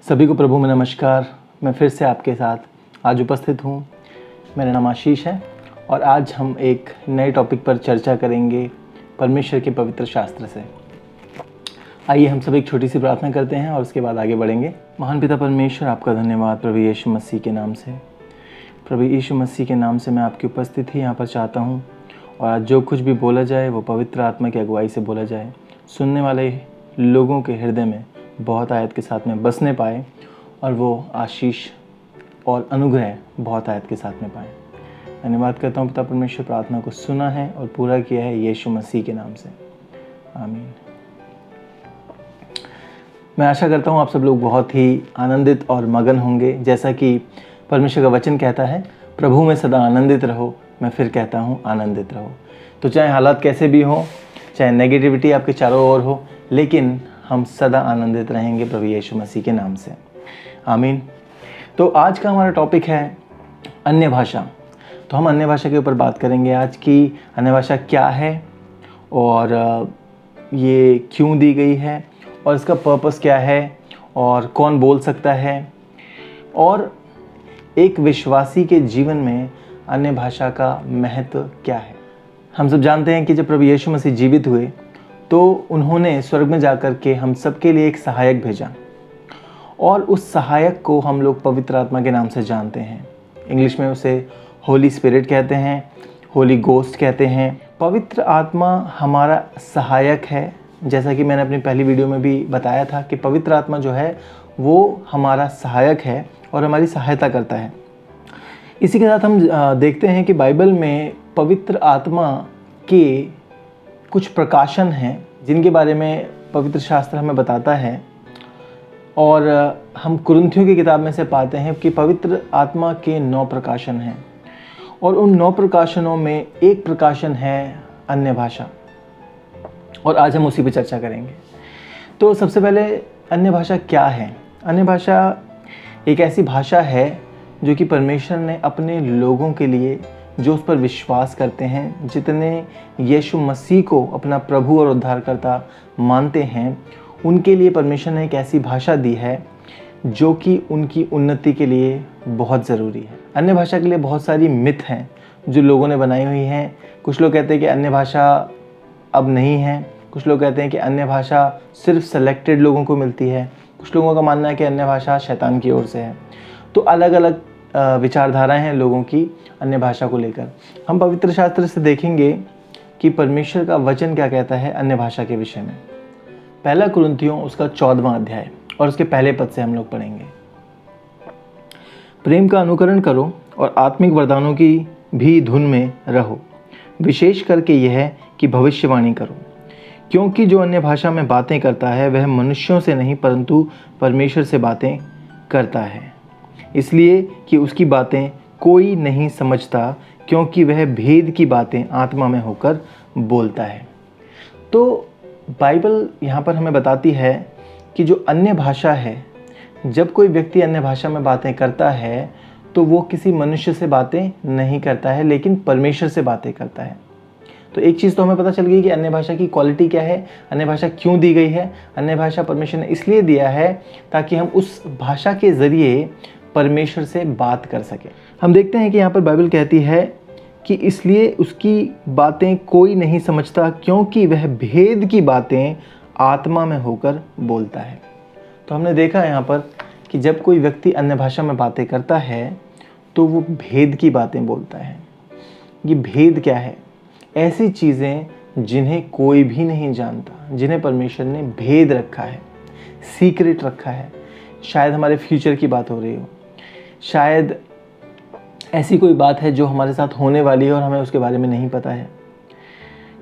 सभी को प्रभु में नमस्कार। मैं फिर से आपके साथ आज उपस्थित हूँ। मेरा नाम आशीष है और आज हम एक नए टॉपिक पर चर्चा करेंगे परमेश्वर के पवित्र शास्त्र से। आइए हम सब एक छोटी सी प्रार्थना करते हैं और उसके बाद आगे बढ़ेंगे। महान पिता परमेश्वर, आपका धन्यवाद प्रभु यीशु मसीह के नाम से। प्रभु यीशु मसीह के नाम से मैं आपकी उपस्थिति यहाँ पर चाहता हूँ और आज जो कुछ भी बोला जाए वो पवित्र आत्मा की अगुवाई से बोला जाए। सुनने वाले लोगों के हृदय में बहुत आयत के साथ में बसने पाए और वो आशीष और अनुग्रह बहुत आयत के साथ में पाए। धन्यवाद करता हूँ पिता परमेश्वर, प्रार्थना को सुना है और पूरा किया है यीशु मसीह के नाम से, आमीन। मैं आशा करता हूँ आप सब लोग बहुत ही आनंदित और मगन होंगे। जैसा कि परमेश्वर का वचन कहता है, प्रभु में सदा आनंदित रहो। मैं फिर कहता हूँ आनंदित रहो। तो चाहे हालात कैसे भी हो, चाहे नेगेटिविटी आपके चारों ओर हो, लेकिन हम सदा आनंदित रहेंगे प्रभु यीशु मसीह के नाम से, आमीन। तो आज का हमारा टॉपिक है अन्य भाषा। तो हम अन्य भाषा के ऊपर बात करेंगे आज की अन्य भाषा क्या है और ये क्यों दी गई है और इसका पर्पस क्या है और कौन बोल सकता है और एक विश्वासी के जीवन में अन्य भाषा का महत्व क्या है। हम सब जानते हैं कि जब प्रभु यीशु मसीह जीवित हुए तो उन्होंने स्वर्ग में जाकर के हम सब के लिए एक सहायक भेजा और उस सहायक को हम लोग पवित्र आत्मा के नाम से जानते हैं। इंग्लिश में उसे होली स्पिरिट कहते हैं, होली गोस्ट कहते हैं। पवित्र आत्मा हमारा सहायक है। जैसा कि मैंने अपनी पहली वीडियो में भी बताया था कि पवित्र आत्मा जो है वो हमारा सहायक है और हमारी सहायता करता है। इसी के साथ हम देखते हैं कि बाइबल में पवित्र आत्मा के कुछ प्रकाशन हैं जिनके बारे में पवित्र शास्त्र हमें बताता है और हम कुरिन्थियों की किताब में से पाते हैं कि पवित्र आत्मा के 9 प्रकाशन हैं और उन 9 प्रकाशनों में एक प्रकाशन है अन्य भाषा और आज हम उसी पर चर्चा करेंगे। तो सबसे पहले अन्य भाषा क्या है? अन्य भाषा एक ऐसी भाषा है जो कि परमेश्वर ने अपने लोगों के लिए, जो उस पर विश्वास करते हैं, जितने यीशु मसीह को अपना प्रभु और उद्धारकर्ता मानते हैं, उनके लिए परमेश्वर ने एक ऐसी भाषा दी है जो कि उनकी उन्नति के लिए बहुत ज़रूरी है। अन्य भाषा के लिए बहुत सारी मिथ हैं जो लोगों ने बनाई हुई हैं। कुछ लोग कहते हैं कि अन्य भाषा अब नहीं है, कुछ लोग कहते हैं कि अन्य भाषा सिर्फ सेलेक्टेड लोगों को मिलती है, कुछ लोगों का मानना है कि अन्य भाषा शैतान की ओर से है। तो अलग अलग विचारधाराएं हैं लोगों की अन्य भाषा को लेकर। हम पवित्र शास्त्र से देखेंगे कि परमेश्वर का वचन क्या कहता है अन्य भाषा के विषय में। पहला कुरिन्थियों उसका 14वां अध्याय और उसके पहले पद से हम लोग पढ़ेंगे। प्रेम का अनुकरण करो और आत्मिक वरदानों की भी धुन में रहो, विशेष करके यह कि भविष्यवाणी करो, क्योंकि जो अन्य भाषा में बातें करता है वह मनुष्यों से नहीं परंतु परमेश्वर से बातें करता है, इसलिए कि उसकी बातें कोई नहीं समझता, क्योंकि वह भेद की बातें आत्मा में होकर बोलता है। तो बाइबल यहाँ पर हमें बताती है कि जो अन्य भाषा है, जब कोई व्यक्ति अन्य भाषा में बातें करता है तो वो किसी मनुष्य से बातें नहीं करता है लेकिन परमेश्वर से बातें करता है। तो एक चीज़ तो हमें पता चल गई कि अन्य भाषा की क्वालिटी क्या है, अन्य भाषा क्यों दी गई है। अन्य भाषा परमेश्वर ने इसलिए दिया है ताकि हम उस भाषा के ज़रिए परमेश्वर से बात कर सके। हम देखते हैं कि यहाँ पर बाइबल कहती है कि इसलिए उसकी बातें कोई नहीं समझता, क्योंकि वह भेद की बातें आत्मा में होकर बोलता है। तो हमने देखा यहाँ पर कि जब कोई व्यक्ति अन्य भाषा में बातें करता है तो वो भेद की बातें बोलता है। ये भेद क्या है? ऐसी चीज़ें जिन्हें कोई भी नहीं जानता, जिन्हें परमेश्वर ने भेद रखा है, सीक्रेट रखा है। शायद हमारे फ्यूचर की बात हो रही हो, शायद ऐसी कोई बात है जो हमारे साथ होने वाली है और हमें उसके बारे में नहीं पता है।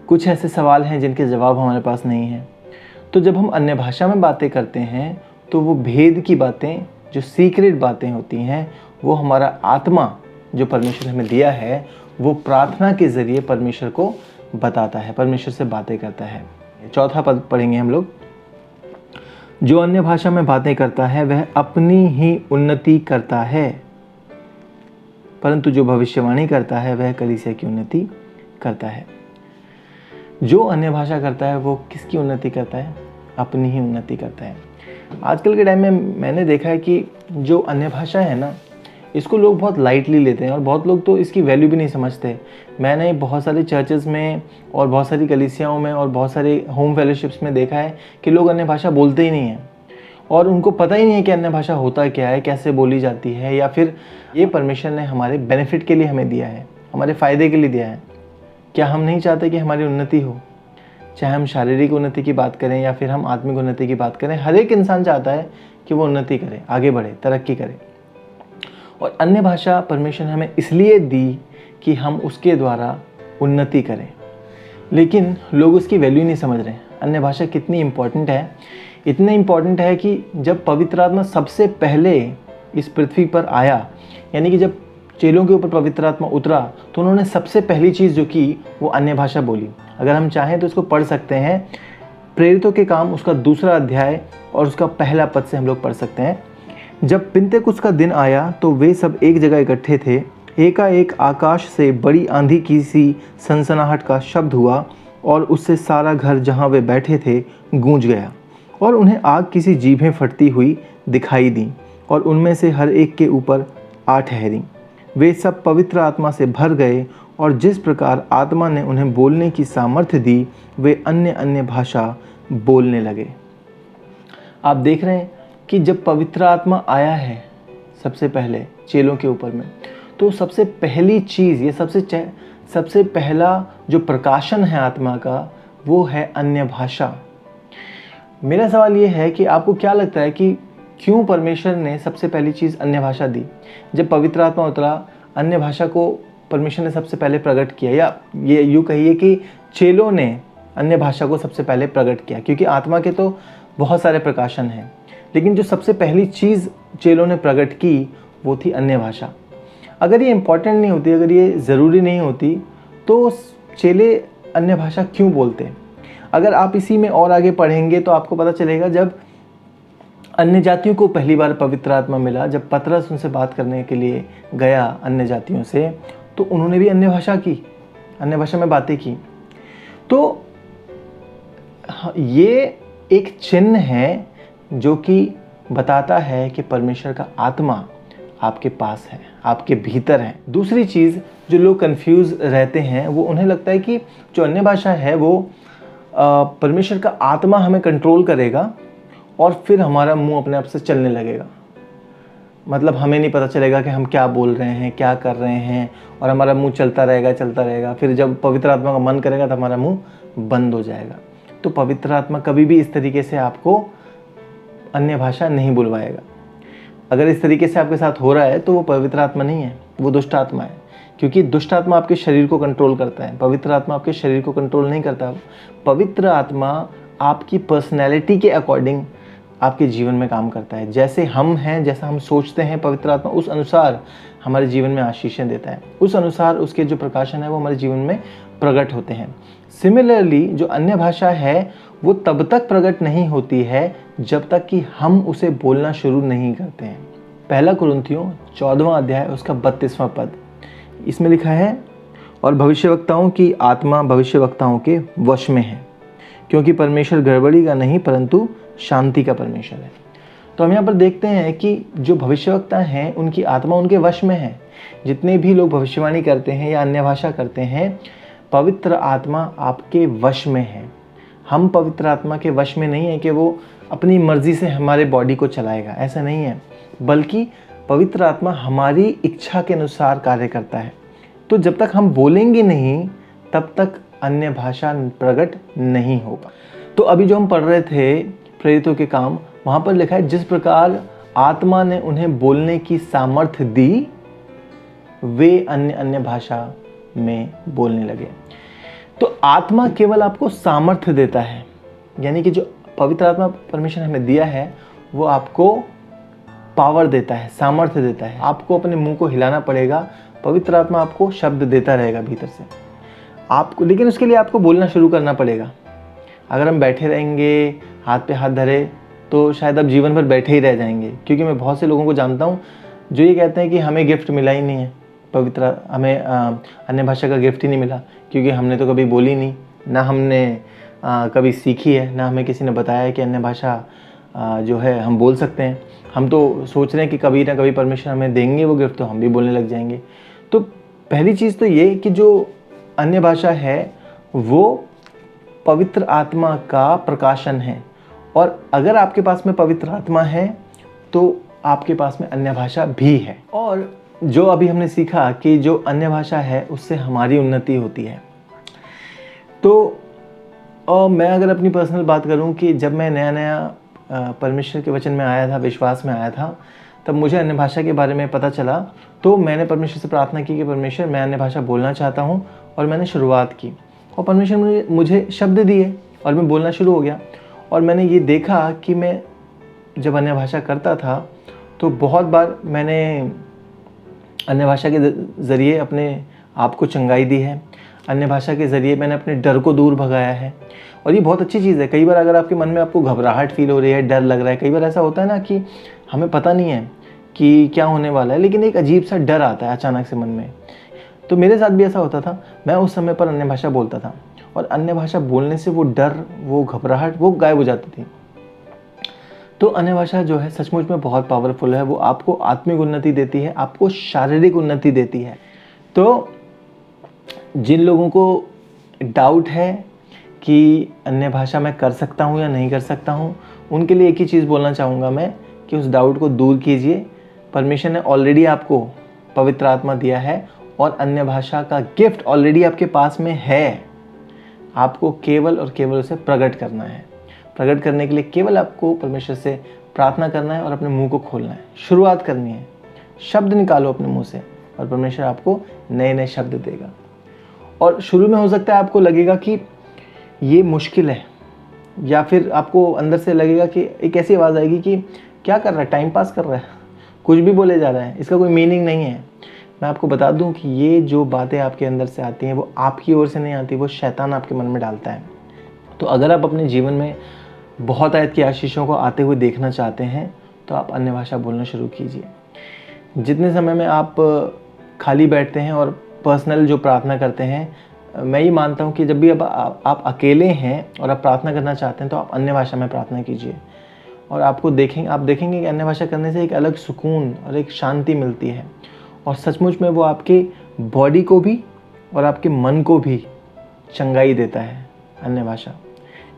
कुछ ऐसे सवाल हैं जिनके जवाब हमारे पास नहीं है। तो जब हम अन्य भाषा में बातें करते हैं तो वो भेद की बातें, जो सीक्रेट बातें होती हैं, वो हमारा आत्मा जो परमेश्वर हमें दिया है वो प्रार्थना के ज़रिए परमेश्वर को बताता है, परमेश्वर से बातें करता है। 4था पद पढ़ेंगे हम लोग। जो अन्य भाषा में बातें करता है वह अपनी ही उन्नति करता है, परंतु जो भविष्यवाणी करता है वह कलीसिया की उन्नति करता है। जो अन्य भाषा करता है वो किसकी उन्नति करता है? अपनी ही उन्नति करता है। आजकल के टाइम में मैंने देखा है कि जो अन्य भाषा है ना, इसको लोग बहुत लाइटली लेते हैं और बहुत लोग तो इसकी वैल्यू भी नहीं समझते। मैंने बहुत सारे चर्चेज़ में और बहुत सारी कलीसियाओं में और बहुत सारे होम फेलोशिप्स में देखा है कि लोग अन्य भाषा बोलते ही नहीं हैं और उनको पता ही नहीं है कि अन्य भाषा होता क्या है, कैसे बोली जाती है, या फिर ये परमेश्वर ने हमारे बेनिफिट के लिए हमें दिया है, हमारे फ़ायदे के लिए दिया है। क्या हम नहीं चाहते कि हमारी उन्नति हो? चाहे हम शारीरिक उन्नति की बात करें या फिर हम आत्मिक उन्नति की बात करें, हर एक इंसान चाहता है कि वो उन्नति करे, आगे बढ़े, तरक्की करे। और अन्य भाषा परमेश्वर ने हमें इसलिए दी कि हम उसके द्वारा उन्नति करें, लेकिन लोग उसकी वैल्यू नहीं समझ रहे हैं। अन्य भाषा कितनी इम्पॉर्टेंट है, इतनी इम्पॉर्टेंट है कि जब पवित्र आत्मा सबसे पहले इस पृथ्वी पर आया, यानी कि जब चेलों के ऊपर पवित्र आत्मा उतरा, तो उन्होंने सबसे पहली चीज़ जो की वो अन्य भाषा बोली। अगर हम चाहें तो इसको पढ़ सकते हैं, प्रेरितों के काम उसका 2 अध्याय और उसका पहला पद से हम लोग पढ़ सकते हैं। जब पिन्तेकुस्त का दिन आया तो वे सब एक जगह इकट्ठे थे। एकाएक आकाश से बड़ी आंधी की सी सनसनाहट का शब्द हुआ और उससे सारा घर जहाँ वे बैठे थे गूंज गया, और उन्हें आग की सी जीभें फटती हुई दिखाई दी और उनमें से हर एक के ऊपर आ ठहरी। वे सब पवित्र आत्मा से भर गए और जिस प्रकार आत्मा ने उन्हें बोलने की सामर्थ्य दी, वे अन्य अन्य भाषा बोलने लगे। आप देख रहे हैं कि जब पवित्र आत्मा आया है सबसे पहले चेलों के ऊपर में, तो सबसे पहली चीज़, ये सबसे पहला जो प्रकाशन है आत्मा का, वो है अन्य भाषा। मेरा सवाल ये है कि आपको क्या लगता है कि क्यों परमेश्वर ने सबसे पहली चीज़ अन्य भाषा दी? जब पवित्र आत्मा उतरा, अन्य भाषा को परमेश्वर ने सबसे पहले प्रकट किया, या ये यूँ कहिए कि चेलों ने अन्य भाषा को सबसे पहले प्रकट किया, क्योंकि आत्मा के तो बहुत सारे प्रकाशन हैं, लेकिन जो सबसे पहली चीज़ चेलों ने प्रकट की वो थी अन्य भाषा। अगर ये इम्पॉर्टेंट नहीं होती, अगर ये ज़रूरी नहीं होती, तो चेले अन्य भाषा क्यों बोलते? अगर आप इसी में और आगे पढ़ेंगे तो आपको पता चलेगा, जब अन्य जातियों को पहली बार पवित्र आत्मा मिला, जब पतरस उनसे बात करने के लिए गया अन्य जातियों से, तो उन्होंने भी अन्य भाषा की, अन्य भाषा में बातें की। तो ये एक चिन्ह है जो कि बताता है कि परमेश्वर का आत्मा आपके पास है, आपके भीतर है। दूसरी चीज़ जो लोग कंफ्यूज रहते हैं, वो उन्हें लगता है कि जो अन्य भाषा है वो परमेश्वर का आत्मा हमें कंट्रोल करेगा और फिर हमारा मुंह अपने आप से चलने लगेगा। मतलब हमें नहीं पता चलेगा कि हम क्या बोल रहे हैं, क्या कर रहे हैं, और हमारा मुंह चलता रहेगा। फिर जब पवित्र आत्मा का मन करेगा तो हमारा मुंह बंद हो जाएगा। तो पवित्र आत्मा कभी भी इस तरीके से आपको अन्य भाषा नहीं बुलवाएगा। अगर इस तरीके से आपके साथ हो रहा है तो वो पवित्र आत्मा नहीं है, वो दुष्ट आत्मा है, क्योंकि दुष्ट आत्मा आपके शरीर को कंट्रोल करता है, पवित्र आत्मा आपके शरीर को कंट्रोल नहीं करता। पवित्र आत्मा आपकी पर्सनैलिटी के अकॉर्डिंग आपके जीवन में काम करता है। जैसे हम हैं, जैसा हम सोचते हैं, पवित्र आत्मा उस अनुसार हमारे जीवन में आशीषें देता है, उस अनुसार उसके जो प्रकाशन है वो हमारे जीवन में प्रकट होते हैं। सिमिलरली जो अन्य भाषा है वो तब तक प्रकट नहीं होती है जब तक कि हम उसे बोलना शुरू नहीं करते हैं। पहला कुरिन्थियों 14वां अध्याय उसका 32वां पद, इसमें लिखा है, और भविष्यवक्ताओं की आत्मा भविष्यवक्ताओं के वश में है, क्योंकि परमेश्वर गड़बड़ी का नहीं परंतु शांति का परमेश्वर है। तो हम यहाँ पर देखते हैं कि जो भविष्यवक्ता हैं उनकी आत्मा उनके वश में है। जितने भी लोग भविष्यवाणी करते हैं या अन्य भाषा करते हैं, पवित्र आत्मा आपके वश में है। हम पवित्र आत्मा के वश में नहीं है कि वो अपनी मर्जी से हमारे बॉडी को चलाएगा, ऐसा नहीं है, बल्कि पवित्र आत्मा हमारी इच्छा के अनुसार कार्य करता है। तो जब तक हम बोलेंगे नहीं तब तक अन्य भाषा प्रकट नहीं होगा। तो अभी जो हम पढ़ रहे थे प्रेरितों के काम, वहाँ पर लिखा है, जिस प्रकार आत्मा ने उन्हें बोलने की सामर्थ्य दी, वे अन्य अन्य भाषा में बोलने लगे। तो आत्मा केवल आपको सामर्थ्य देता है, यानी कि जो पवित्र आत्मा परमेश्वर ने हमें दिया है वो आपको पावर देता है, सामर्थ्य देता है। आपको अपने मुंह को हिलाना पड़ेगा, पवित्र आत्मा आपको शब्द देता रहेगा भीतर से आपको, लेकिन उसके लिए आपको बोलना शुरू करना पड़ेगा। अगर हम बैठे रहेंगे हाथ पे हाथ धरे तो शायद आप जीवन भर बैठे ही रह जाएंगे, क्योंकि मैं बहुत से लोगों को जानता हूँ जो ये कहते हैं कि हमें गिफ्ट मिला ही नहीं है, पवित्र हमें अन्य भाषा का गिफ्ट ही नहीं मिला, क्योंकि हमने तो कभी बोली नहीं, ना हमने कभी सीखी है, ना हमें किसी ने बताया कि अन्य भाषा जो है हम बोल सकते हैं। हम तो सोच रहे हैं कि कभी ना कभी परमेश्वर हमें देंगे वो गिफ्ट, तो हम भी बोलने लग जाएंगे। तो पहली चीज़ तो ये कि जो अन्य भाषा है वो पवित्र आत्मा का प्रकाशन है, और अगर आपके पास में पवित्र आत्मा है तो आपके पास में अन्य भाषा भी है। और जो अभी हमने सीखा कि जो अन्य भाषा है उससे हमारी उन्नति होती है। तो मैं अगर अपनी पर्सनल बात करूं कि जब मैं नया नया परमेश्वर के वचन में आया था, विश्वास में आया था, तब मुझे अन्य भाषा के बारे में पता चला। तो मैंने परमेश्वर से प्रार्थना की कि परमेश्वर मैं अन्य भाषा बोलना चाहता हूँ, और मैंने शुरुआत की और परमेश्वर ने मुझे शब्द दिए और मैं बोलना शुरू हो गया। और मैंने ये देखा कि मैं जब अन्य भाषा करता था तो बहुत बार मैंने अन्य भाषा के ज़रिए अपने आप को चंगाई दी है। अन्य भाषा के ज़रिए मैंने अपने डर को दूर भगाया है, और ये बहुत अच्छी चीज़ है। कई बार अगर आपके मन में आपको घबराहट फील हो रही है, डर लग रहा है, कई बार ऐसा होता है ना कि हमें पता नहीं है कि क्या होने वाला है, लेकिन एक अजीब सा डर आता है अचानक से मन में। तो मेरे साथ भी ऐसा होता था। मैं उस समय पर अन्य भाषा बोलता था, और अन्य भाषा बोलने से वो डर, वो घबराहट, वो गायब हो जाती थी। तो अन्य भाषा जो है सचमुच में बहुत पावरफुल है। वो आपको आत्मिक उन्नति देती है, आपको शारीरिक उन्नति देती है। तो जिन लोगों को डाउट है कि अन्य भाषा मैं कर सकता हूँ या नहीं कर सकता हूँ, उनके लिए एक ही चीज़ बोलना चाहूँगा मैं कि उस डाउट को दूर कीजिए। परमेश्वर ने ऑलरेडी आपको पवित्र आत्मा दिया है, और अन्य भाषा का गिफ्ट ऑलरेडी आपके पास में है। आपको केवल और केवल उसे प्रकट करना है। प्रकट करने के लिए केवल आपको परमेश्वर से प्रार्थना करना है और अपने मुंह को खोलना है, शुरुआत करनी है। शब्द निकालो अपने मुंह से, और परमेश्वर आपको नए नए शब्द देगा। और शुरू में हो सकता है आपको लगेगा कि ये मुश्किल है, या फिर आपको अंदर से लगेगा कि एक ऐसी आवाज़ आएगी कि क्या कर रहा है, टाइम पास कर रहा है, कुछ भी बोले जा रहा है, इसका कोई मीनिंग नहीं है। मैं आपको बता दूं कि ये जो बातें आपके अंदर से आती हैं वो आपकी ओर से नहीं आती, वो शैतान आपके मन में डालता है। तो अगर आप अपने जीवन में बहुत आयत की आशीषों को आते हुए देखना चाहते हैं तो आप अन्य भाषा बोलना शुरू कीजिए। जितने समय में आप खाली बैठते हैं और पर्सनल जो प्रार्थना करते हैं, मैं ये मानता हूँ कि जब भी आप अकेले हैं और आप प्रार्थना करना चाहते हैं तो आप अन्य भाषा में प्रार्थना कीजिए, और आप देखेंगे कि अन्य भाषा करने से एक अलग सुकून और एक शांति मिलती है, और सचमुच में वो आपके बॉडी को भी और आपके मन को भी चंगाई देता है अन्य भाषा।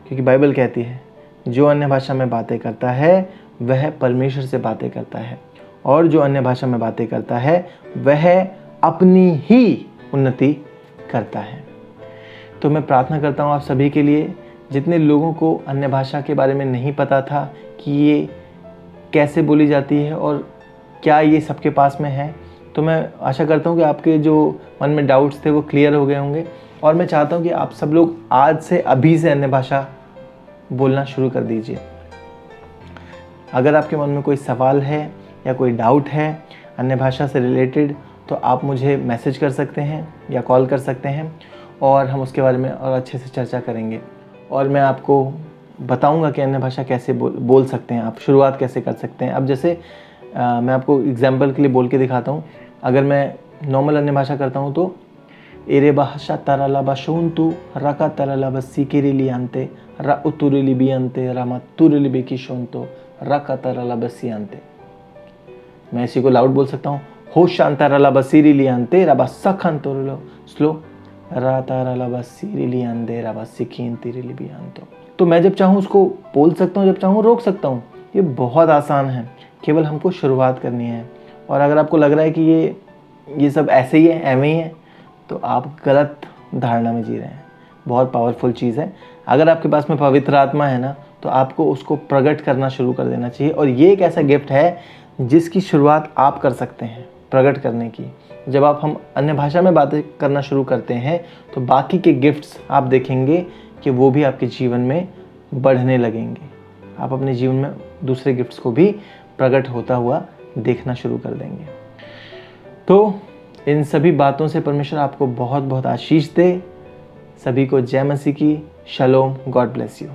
क्योंकि बाइबल कहती है जो अन्य भाषा में बातें करता है वह परमेश्वर से बातें करता है, और जो अन्य भाषा में बातें करता है वह अपनी ही उन्नति करता है। तो मैं प्रार्थना करता हूँ आप सभी के लिए, जितने लोगों को अन्य भाषा के बारे में नहीं पता था कि ये कैसे बोली जाती है और क्या ये सबके पास में है, तो मैं आशा करता हूँ कि आपके जो मन में डाउट्स थे वो क्लियर हो गए होंगे। और मैं चाहता हूँ कि आप सब लोग आज से, अभी से अन्य भाषा बोलना शुरू कर दीजिए। अगर आपके मन में कोई सवाल है या कोई डाउट है अन्य भाषा से रिलेटेड, तो आप मुझे मैसेज कर सकते हैं या कॉल कर सकते हैं, और हम उसके बारे में और अच्छे से चर्चा करेंगे। और मैं आपको बताऊंगा कि अन्य भाषा कैसे बोल सकते हैं, आप शुरुआत कैसे कर सकते हैं। अब जैसे मैं आपको एग्जाम्पल के लिए बोल के दिखाता हूँ। अगर मैं नॉर्मल अन्य भाषा करता हूँ तो एरे भाषा तरला बशुंतु रका तरला बसिकिरी लियांते रा उतुरी लिबियांते रामा तुरी लिबी किशोंतो रका तरला बसियांते। मैं इसी को लाउड बोल सकता हूँ, हो शांतारला बसीरी लियांते रबा सखन तोरलो स्लो रा तारला बसीरी लियांते रबा सिखीन तिरी लिबियांतो। तो मैं जब चाहूँ उसको बोल सकता हूँ, जब चाहूँ रोक सकता हूँ। ये बहुत आसान है, केवल हमको शुरुआत करनी है। और अगर आपको लग रहा है कि ये सब ऐसे ही है, एवं ही है, तो आप गलत धारणा में जी रहे हैं। बहुत पावरफुल चीज़ है। अगर आपके पास में पवित्र आत्मा है ना, तो आपको उसको प्रकट करना शुरू कर देना चाहिए। और ये एक ऐसा गिफ्ट है जिसकी शुरुआत आप कर सकते हैं प्रकट करने की। जब हम अन्य भाषा में बातें करना शुरू करते हैं तो बाकी के गिफ्ट्स आप देखेंगे कि वो भी आपके जीवन में बढ़ने लगेंगे। आप अपने जीवन में दूसरे गिफ्ट्स को भी प्रकट होता हुआ देखना शुरू कर देंगे। तो इन सभी बातों से परमेश्वर आपको बहुत बहुत आशीष दे। सभी को जय मसीह की। शलोम। God bless you.